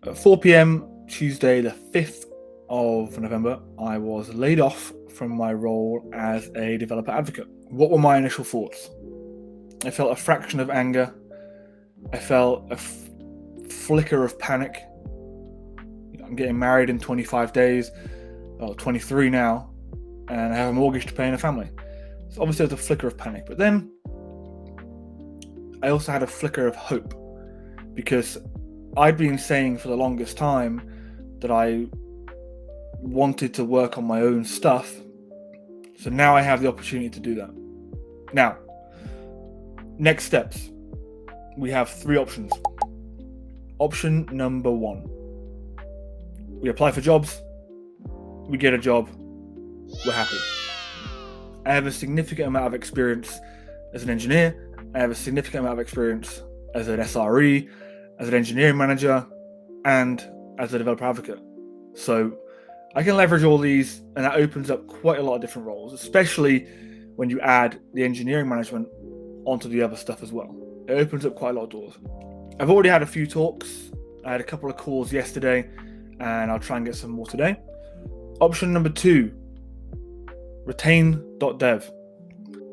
At 4 p.m. Tuesday, the 5th of November, I was laid off from my role as a developer advocate. What were my initial thoughts? I felt a fraction of anger. I felt a flicker of panic. I'm getting married in 25 days, or 23 now, and I have a mortgage to pay and a family. So obviously there's a flicker of panic. But then I also had a flicker of hope, because I'd been saying for the longest time that I wanted to work on my own stuff. So now I have the opportunity to do that. Now, next steps. We have 3 options. Option number 1. We apply for jobs. We get a job. We're happy. I have a significant amount of experience as an engineer. I have a significant amount of experience as an SRE, as an engineering manager, and as a developer advocate. So I can leverage all these, and that opens up quite a lot of different roles, especially when you add the engineering management onto the other stuff as well. It opens up quite a lot of doors. I've already had a few talks. I had a couple of calls yesterday, and I'll try and get some more today. Option number 2, retaindodev.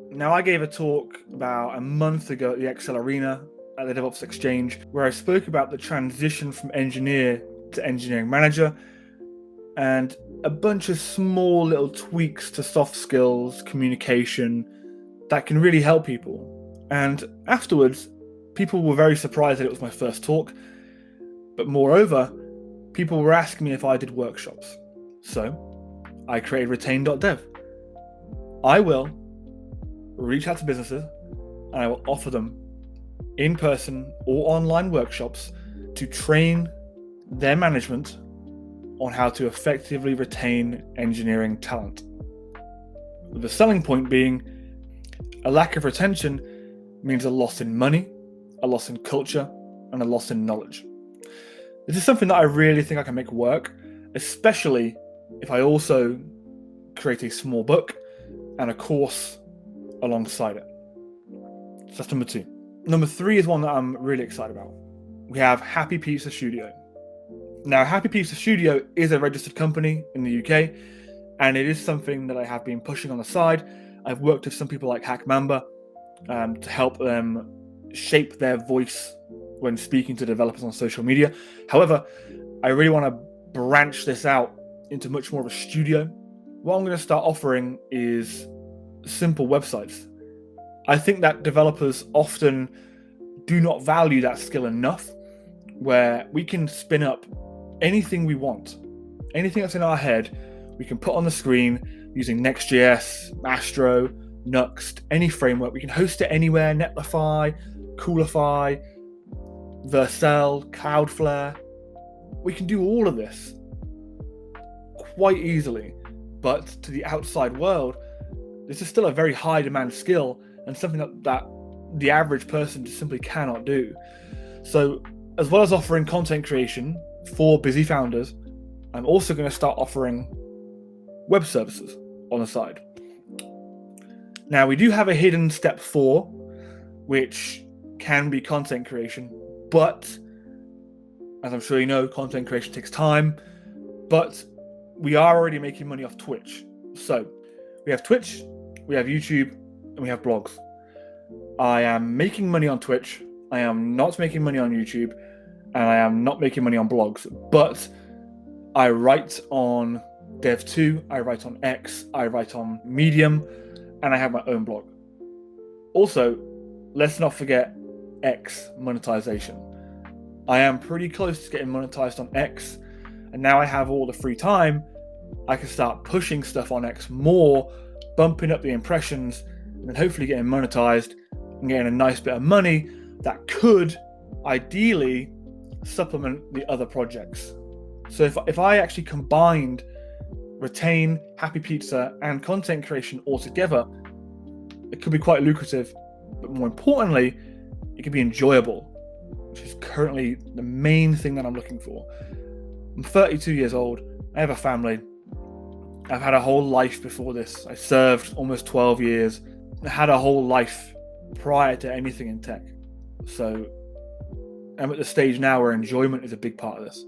Now, I gave a talk about a month ago at the Excel Arena at the DevOps Exchange, where I spoke about the transition from engineer to engineering manager and a bunch of small little tweaks to soft skills, communication that can really help people. And afterwards, people were very surprised that it was my first talk, but moreover, people were asking me if I did workshops. So I created retain.dev. I will reach out to businesses and I will offer them in-person or online workshops to train their management on how to effectively retain engineering talent. The selling point being a lack of retention means a loss in money, a loss in culture, and a loss in knowledge. This is something that I really think I can make work, especially if I also create a small book and a course alongside it. So that's number 2. Number 3 is one that I'm really excited about. We have HappyPiz Studio. Now, HappyPiz Studio is a registered company in the UK, and it is something that I have been pushing on the side. I've worked with some people like Hackmamba to help them shape their voice when speaking to developers on social media. However, I really want to branch this out into much more of a studio. What I'm going to start offering is simple websites. I think that developers often do not value that skill enough, where we can spin up anything we want, anything that's in our head, we can put on the screen using Next.js, Astro, Nuxt, any framework. We can host it anywhere, Netlify, Coolify, Vercel, Cloudflare. We can do all of this quite easily, but to the outside world, this is still a very high demand skill and something that the average person just simply cannot do. So as well as offering content creation for busy founders, I'm also going to start offering web services on the side. Now, we do have a hidden step 4, which can be content creation, but as I'm sure you know, content creation takes time, but we are already making money off Twitch. So we have Twitch, we have YouTube, and we have blogs. I am making money on Twitch. I am not making money on YouTube, and I am not making money on blogs, but I write on Dev2, I write on X, I write on Medium, and I have my own blog. Also, let's not forget X monetization. I am pretty close to getting monetized on X, and now I have all the free time. I can start pushing stuff on X more, bumping up the impressions, and then hopefully getting monetized and getting a nice bit of money that could ideally supplement the other projects. So if I actually combined Retain, Happy Pizza, and content creation all together, it could be quite lucrative, but more importantly, it could be enjoyable, which is currently the main thing that I'm looking for. I'm 32 years old. I have a family. I've had a whole life before this. I served almost 12 years. I had a whole life prior to anything in tech. So I'm at the stage now where enjoyment is a big part of this.